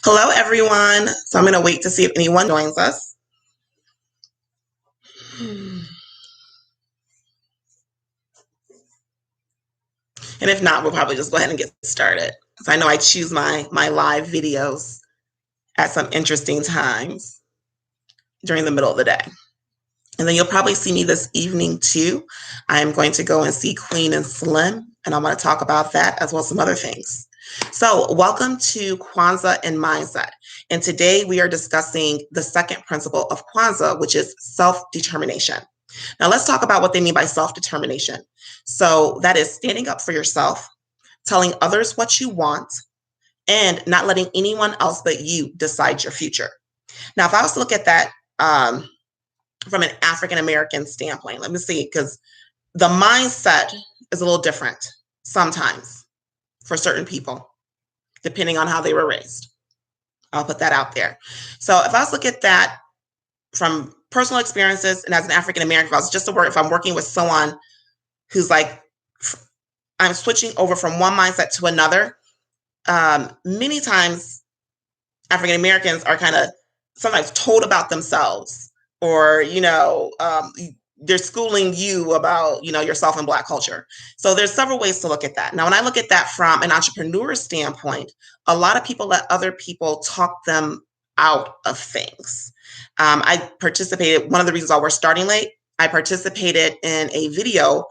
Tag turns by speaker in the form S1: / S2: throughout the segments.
S1: Hello, everyone. So I'm going to wait to see if anyone joins us. And if not, we'll probably just go ahead and get started. So I know I choose my live videos at some interesting times during the middle of the day. And then you'll probably see me this evening too. I'm going to go and see Queen and Slim, and I'm going to talk about that as well as some other things. So welcome to Kwanzaa and Mindset. And today we are discussing the second principle of Kwanzaa, which is self-determination. Now let's talk about what they mean by self-determination. So that is standing up for yourself, telling others what you want, and not letting anyone else but you decide your future. Now, if I was to look at that from an African American standpoint, let me see, because the mindset is a little different sometimes for certain people, depending on how they were raised. I'll put that out there. So if I was to look at that from personal experiences and as an African American, if I was just to work, if I'm working with someone who's like, I'm switching over from one mindset to another, many times African Americans are kind of sometimes told about themselves, or they're schooling you about yourself in Black culture. So there's several ways to look at that. Now when I look at that from an entrepreneur standpoint, a lot of people let other people talk them out of things. I participated, one of the reasons why we're starting late, I participated in a video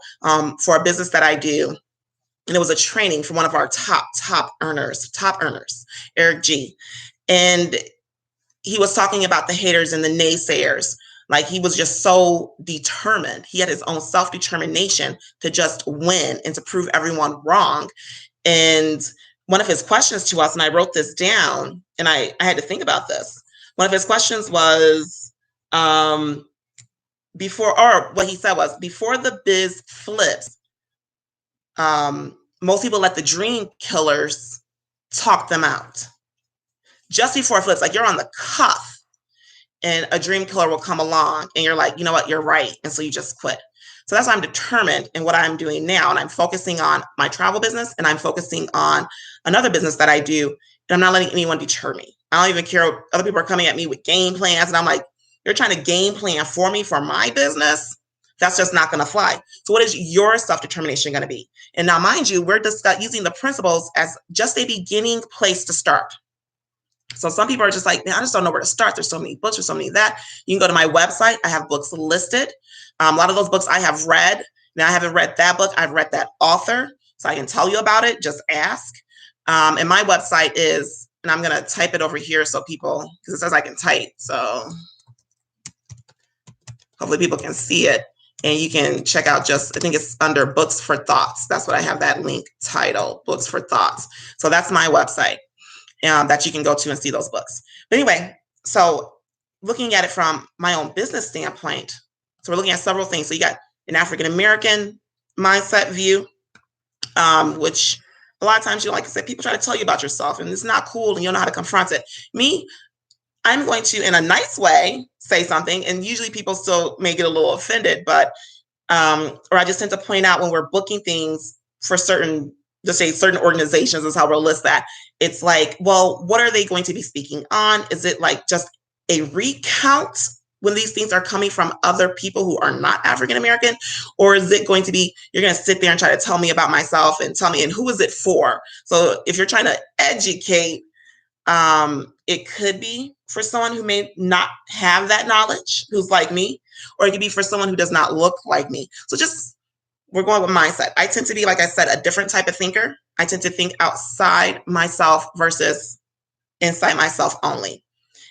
S1: for a business that I do, and it was a training from one of our top earners, Eric G. And he was talking about the haters and the naysayers. Like, he was just so determined. He had his own self-determination to just win and to prove everyone wrong. And one of his questions to us, and I wrote this down, and I had to think about this. One of his questions was, what he said was, before the biz flips, most people let the dream killers talk them out. Just before it flips, like you're on the cuff and a dream killer will come along and you're like, you know what, you're right. And so you just quit. So that's why I'm determined in what I'm doing now. And I'm focusing on my travel business, and I'm focusing on another business that I do. And I'm not letting anyone deter me. I don't even care. Other people are coming at me with game plans. And I'm like, you're trying to game plan for me for my business? That's just not going to fly. So what is your self-determination going to be? And now, mind you, we're using the principles as just a beginning place to start. So some people are just like, man, I just don't know where to start. There's so many books, there's so many that. You can go to my website. I have books listed. A lot of those books I have read. Now, I haven't read that book. I've read that author. So I can tell you about it. Just ask. And my website is, and I'm going to type it over here so people, because it says I can type. So hopefully people can see it. And you can check out I think it's under Books for Thoughts. That's what I have that link titled, Books for Thoughts. So that's my website that you can go to and see those books. But anyway, so looking at it from my own business standpoint, so we're looking at several things. So you got an African American mindset view, which a lot of times, like I said, people try to tell you about yourself and it's not cool and you don't know how to confront it. Me, I'm going to, in a nice way, say something, and usually people still may get a little offended, but or I just tend to point out when we're booking things for certain organizations is how we'll list that. It's like, well, what are they going to be speaking on? Is it like just a recount when these things are coming from other people who are not African American? Or is it going to be, you're going to sit there and try to tell me about myself and tell me, and who is it for? So if you're trying to educate, it could be for someone who may not have that knowledge, who's like me, or it could be for someone who does not look like me. So we're going with mindset. I tend to be, like I said, a different type of thinker. I tend to think outside myself versus inside myself only.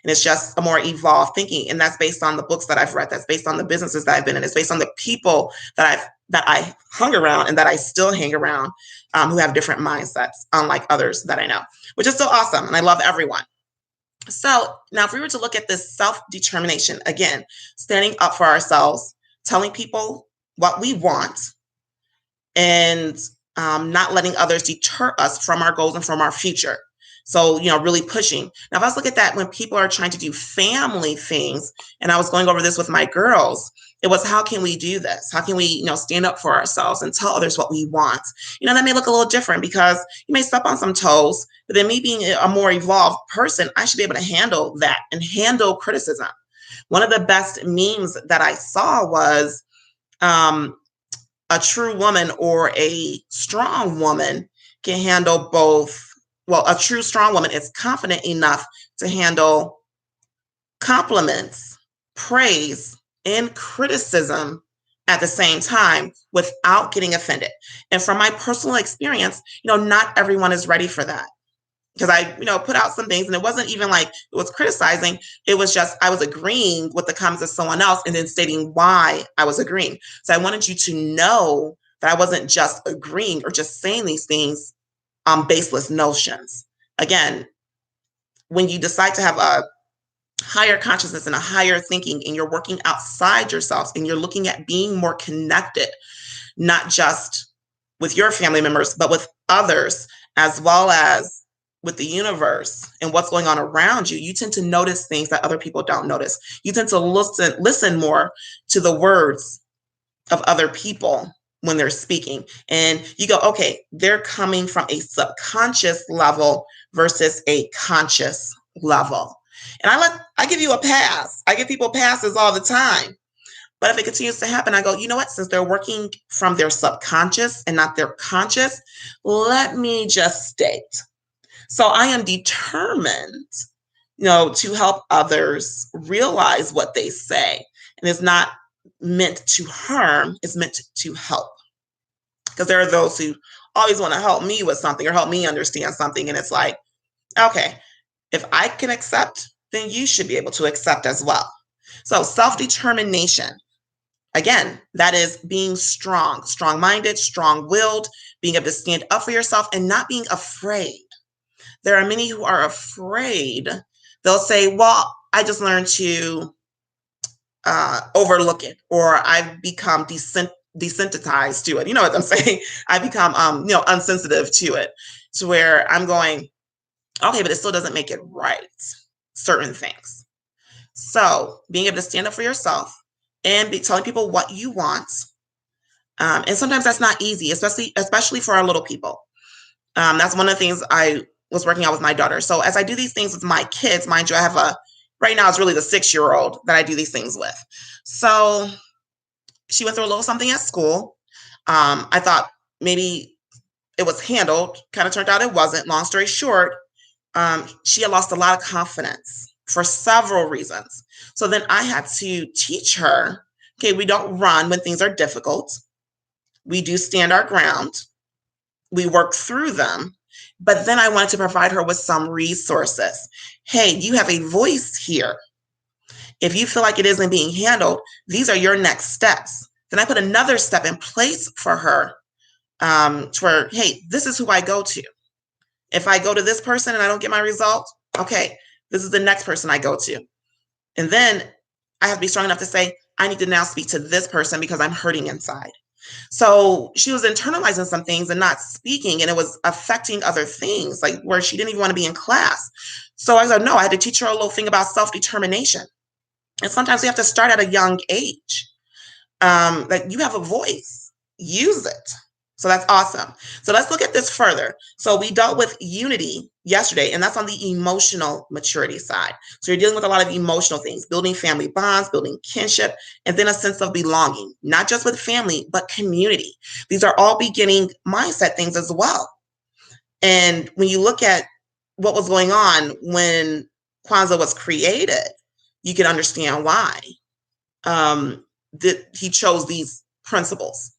S1: And it's just a more evolved thinking. And that's based on the books that I've read. That's based on the businesses that I've been in. It's based on the people that I hung around and that I still hang around, who have different mindsets, unlike others that I know, which is so awesome. And I love everyone. So now if we were to look at this self-determination, again, standing up for ourselves, telling people what we want, and not letting others deter us from our goals and from our future. So, really pushing. Now, if I was looking at that when people are trying to do family things, and I was going over this with my girls, It was, how can we do this? How can we, stand up for ourselves and tell others what we want? That may look a little different because you may step on some toes, but then me being a more evolved person, I should be able to handle that and handle criticism. One of the best memes that I saw was a true woman or a strong woman can handle both. Well, a true strong woman is confident enough to handle compliments, praise, and criticism at the same time without getting offended. And from my personal experience, not everyone is ready for that. Because I, put out some things and it wasn't even like it was criticizing. It was just, I was agreeing with the comments of someone else and then stating why I was agreeing. So I wanted you to know that I wasn't just agreeing or just saying these things on baseless notions. Again, when you decide to have a higher consciousness and a higher thinking, and you're working outside yourself and you're looking at being more connected, not just with your family members, but with others, as well as with the universe and what's going on around you, you tend to notice things that other people don't notice. You tend to listen more to the words of other people when they're speaking. And you go, okay, they're coming from a subconscious level versus a conscious level. And I give you a pass. I give people passes all the time. But if it continues to happen, I go, you know what? Since they're working from their subconscious and not their conscious, let me just state. So I am determined, to help others realize what they say. And it's not meant to harm, it's meant to help. Because there are those who always want to help me with something or help me understand something. And it's like, okay, if I can accept, then you should be able to accept as well. So self-determination, again, that is being strong, strong-minded, strong-willed, being able to stand up for yourself and not being afraid. There are many who are afraid. They'll say, well, I just learned to overlook it, or I've become desensitized to it. You know what I'm saying? I become, unsensitive to it, to where I'm going, okay, but it still doesn't make it right, certain things. So being able to stand up for yourself and be telling people what you want. And sometimes that's not easy, especially for our little people. That's one of the things I was working out with my daughter. So as I do these things with my kids, mind you, I have right now it's really the 6-year-old that I do these things with. So she went through a little something at school. I thought maybe it was handled, kind of turned out it wasn't. Long story short, she had lost a lot of confidence for several reasons. So then I had to teach her, okay, we don't run when things are difficult. We do stand our ground. We work through them. But then I wanted to provide her with some resources. Hey, you have a voice here. If you feel like it isn't being handled, these are your next steps. Then I put another step in place for her to where, hey, this is who I go to. If I go to this person and I don't get my result, okay, this is the next person I go to. And then I have to be strong enough to say, I need to now speak to this person because I'm hurting inside. So she was internalizing some things and not speaking, and it was affecting other things, like where she didn't even want to be in class. So I said, no, I had to teach her a little thing about self-determination. And sometimes we have to start at a young age. That you have a voice, use it. So that's awesome. So let's look at this further. So we dealt with unity yesterday, and that's on the emotional maturity side. So you're dealing with a lot of emotional things, building family bonds, building kinship, and then a sense of belonging, not just with family, but community. These are all beginning mindset things as well. And when you look at what was going on when Kwanzaa was created, you can understand why that he chose these principles.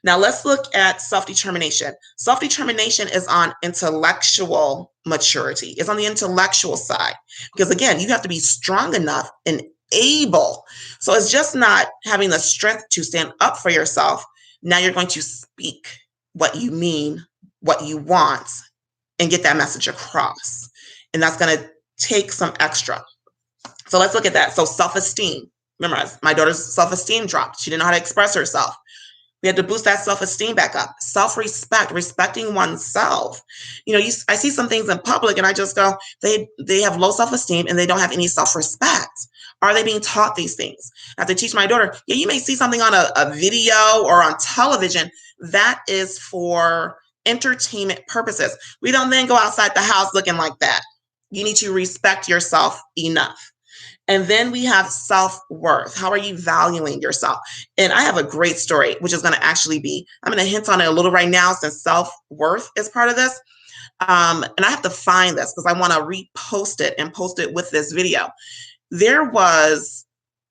S1: Now let's look at self-determination. Self-determination is on intellectual maturity. It's on the intellectual side. Because again, you have to be strong enough and able. So it's just not having the strength to stand up for yourself. Now you're going to speak what you mean, what you want, and get that message across. And that's going to take some extra. So let's look at that. So self-esteem. Remember, my daughter's self-esteem dropped. She didn't know how to express herself. We had to boost that self-esteem back up. Self-respect, respecting oneself. I see some things in public and I just go, they have low self-esteem and they don't have any self-respect. Are they being taught these things? I have to teach my daughter, yeah, you may see something on a video or on television. That is for entertainment purposes. We don't then go outside the house looking like that. You need to respect yourself enough. And then we have self-worth. How are you valuing yourself? And I have a great story, which is going to actually be, I'm going to hint on it a little right now since self-worth is part of this. And I have to find this because I want to repost it and post it with this video. There was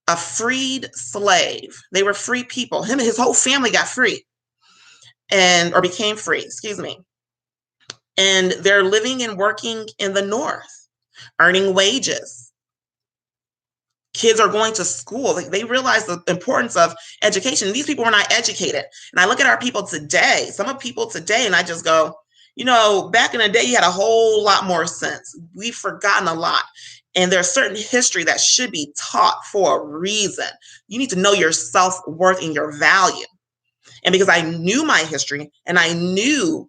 S1: a freed slave. They were free people. Him and his whole family got free or became free, excuse me. And they're living and working in the North, earning wages. Kids are going to school. They realize the importance of education. These people were not educated. And I look at our people today, some of people today, and I just go, back in the day, you had a whole lot more sense. We've forgotten a lot. And there's certain history that should be taught for a reason. You need to know your self-worth and your value. And because I knew my history and I knew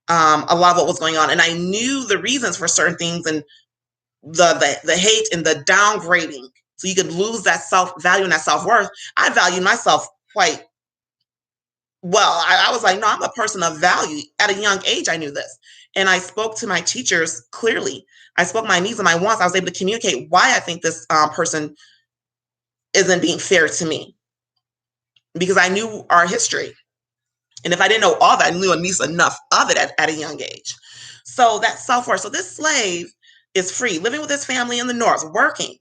S1: a lot of what was going on, and I knew the reasons for certain things and the hate and the downgrading, so you could lose that self-value and that self-worth. I valued myself quite well. I was like, no, I'm a person of value. At a young age, I knew this. And I spoke to my teachers clearly. I spoke my needs and my wants. I was able to communicate why I think this person isn't being fair to me. Because I knew our history. And if I didn't know all that, I knew at least enough of it at a young age. So that self-worth. So this slave is free, living with his family in the North, working.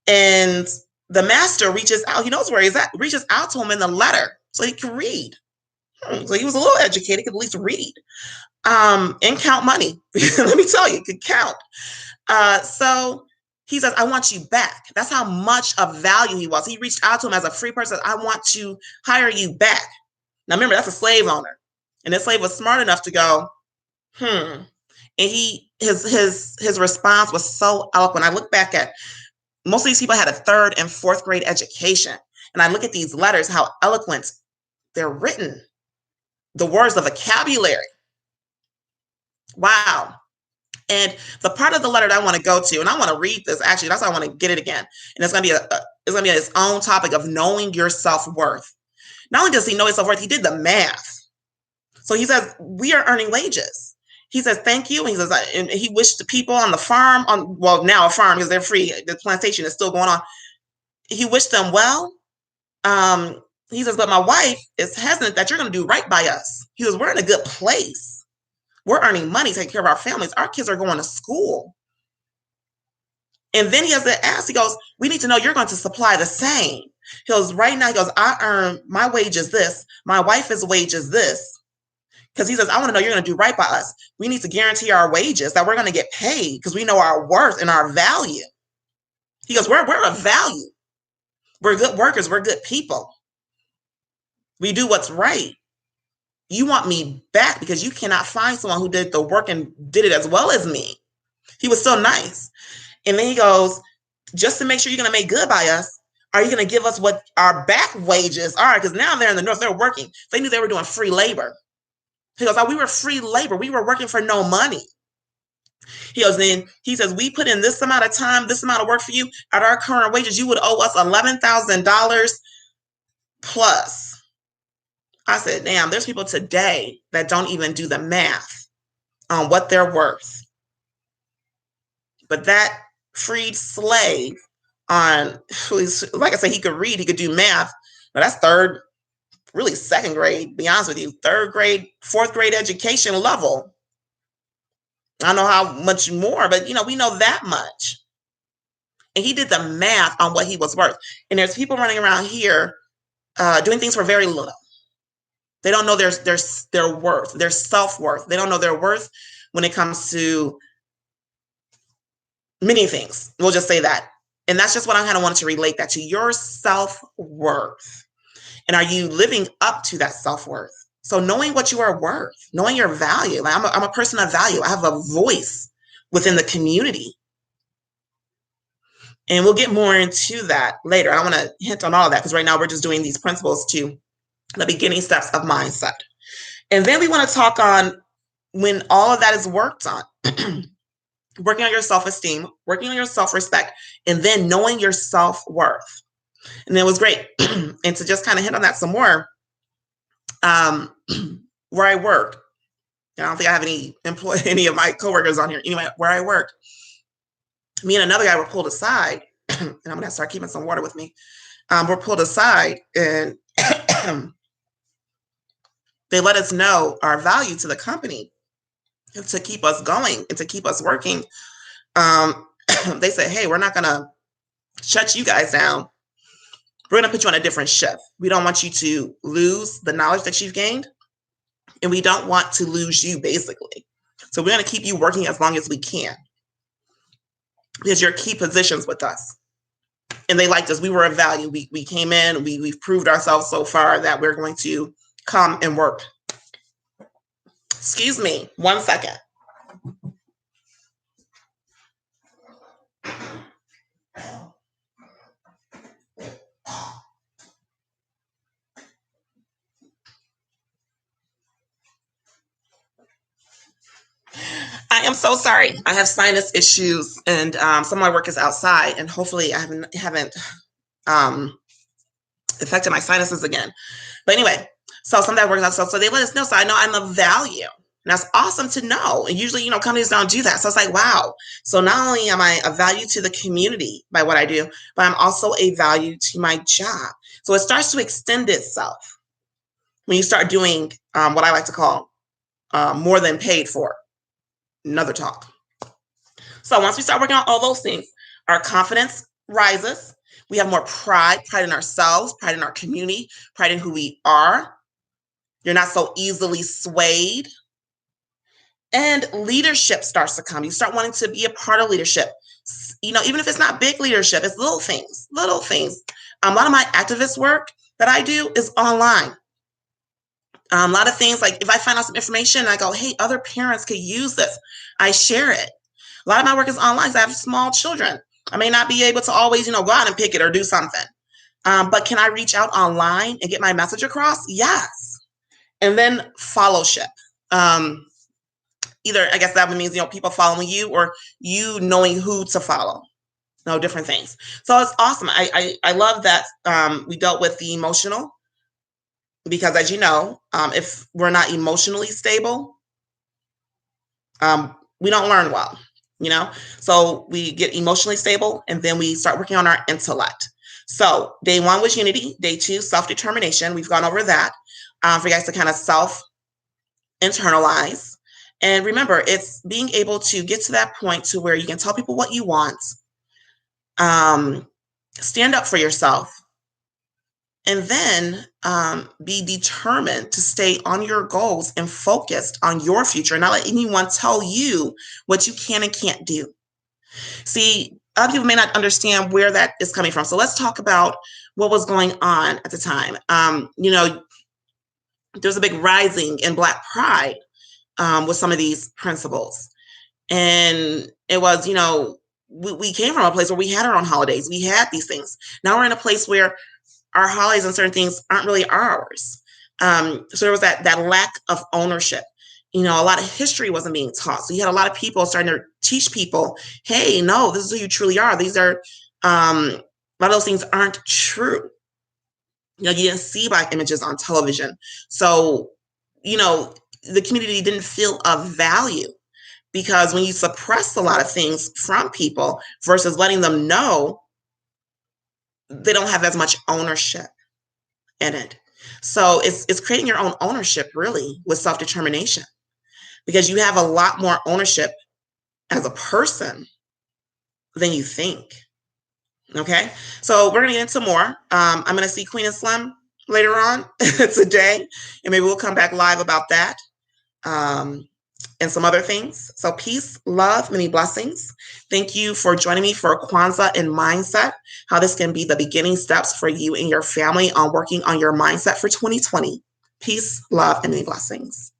S1: And the master reaches out. He knows where he's at, reaches out to him in the letter so he can read. So he was a little educated, could at least read and count money. Let me tell you, he could count. So he says, I want you back. That's how much of value he was. He reached out to him as a free person. I want to hire you back. Now, remember, that's a slave owner. And this slave was smart enough to go, And his response was so eloquent. I look back at most of these people had a 3rd and 4th grade education. And I look at these letters, how eloquent they're written. The words, the vocabulary. Wow. And the part of the letter that I want to go to, and I want to read this, actually, that's why I want to get it again. And it's going to be its own topic of knowing your self-worth. Not only does he know his self-worth, he did the math. So he says, we are earning wages. He says, thank you. And he says, and he wished the people on the farm, now a farm because they're free. The plantation is still going on. He wished them well. He says, but my wife is hesitant that you're going to do right by us. He says, we're in a good place. We're earning money, taking care of our families. Our kids are going to school. And then he has to ask, he goes, we need to know you're going to supply the same. He goes, right now, he goes, I earn, my wage is this. My wife's wage is this. Because he says, I want to know you're going to do right by us. We need to guarantee our wages, that we're going to get paid because we know our worth and our value. He goes, we're of value. We're good workers. We're good people. We do what's right. You want me back because you cannot find someone who did the work and did it as well as me. He was so nice. And then he goes, just to make sure you're going to make good by us, are you going to give us what our back wages are? Because now they're in the North, they're working. They knew they were doing free labor. He goes, we were free labor. We were working for no money. He goes, then he says, we put in this amount of time, this amount of work for you. At our current wages, you would owe us $11,000 plus. I said, damn, there's people today that don't even do the math on what they're worth. But that freed slave like I said, he could read, he could do math, but that's 3rd, really 2nd grade, be honest with you, 3rd grade, 4th grade education level. I don't know how much more, but we know that much. And he did the math on what he was worth. And there's people running around here doing things for very little. They don't know their worth, their self-worth. They don't know their worth when it comes to many things. We'll just say that. And that's just what I kind of wanted to relate that to, your self-worth. And are you living up to that self-worth? So knowing what you are worth, knowing your value. Like I'm a person of value. I have a voice within the community. And we'll get more into that later. I want to hint on all of that because right now we're just doing these principles to the beginning steps of mindset. And then we want to talk on when all of that is worked on, working on your self-esteem, working on your self-respect, and then knowing your self-worth. And it was great. And to just kind of hit on that some more, where I work, I don't think I have any of my coworkers on here. Anyway, where I work, me and another guy were pulled aside, and I'm going to start keeping some water with me. We're pulled aside, and they let us know our value to the company to keep us going and to keep us working. They said, hey, we're not going to shut you guys down. We're going to put you on a different shift. We don't want you to lose the knowledge that you've gained, and we don't want to lose you, basically. So we're going to keep you working as long as we can because you're key positions with us. And they liked us. We were of value. We came in. We've proved ourselves so far that we're going to come and work. Excuse me, 1 second. I am so sorry. I have sinus issues, and some of my work is outside, and hopefully I haven't affected my sinuses again. But anyway, so some of that works out. So they let us know. So I know I'm of value. And that's awesome to know. And usually, companies don't do that. So it's like, wow. So not only am I a value to the community by what I do, but I'm also a value to my job. So it starts to extend itself when you start doing what I like to call more than paid for. Another talk. So once we start working on all those things, our confidence rises. We have more pride in ourselves, pride in our community, pride in who we are. You're not so easily swayed. And leadership starts to come. You start wanting to be a part of leadership. Even if it's not big leadership, it's little things. A lot of my activist work that I do is online. A lot of things, like if I find out some information and I go, hey, other parents could use this, I share it. A lot of my work is online. I have small children. I may not be able to always, go out and pick it or do something. But can I reach out online and get my message across? Yes. And then fellowship. Either, I guess that means, people following you or you knowing who to follow. Different things. So it's awesome. I love that we dealt with the emotional. Because as you know, if we're not emotionally stable, we don't learn well, So we get emotionally stable and then we start working on our intellect. So day 1 was unity. Day 2, self-determination. We've gone over that for you guys to kind of self-internalize. And remember, it's being able to get to that point to where you can tell people what you want, stand up for yourself, and then be determined to stay on your goals and focused on your future and not let anyone tell you what you can and can't do. See, other people may not understand where that is coming from. So let's talk about what was going on at the time. There's a big rising in Black pride with some of these principles. And it was, we came from a place where we had our own holidays. We had these things. Now we're in a place where our holidays and certain things aren't really ours. So there was that lack of ownership. A lot of history wasn't being taught. So you had a lot of people starting to teach people, hey, no, this is who you truly are. These are, a lot of those things aren't true. You didn't see Black images on television. So, the community didn't feel of value because when you suppress a lot of things from people versus letting them know, they don't have as much ownership in it. So it's creating your own ownership really with self-determination because you have a lot more ownership as a person than you think. Okay. So we're going to get into more. I'm going to see Queen and Slim later on today, and maybe we'll come back live about that. And some other things. So peace, love, many blessings. Thank you for joining me for Kwanzaa and mindset, how this can be the beginning steps for you and your family on working on your mindset for 2020. Peace, love, and many blessings.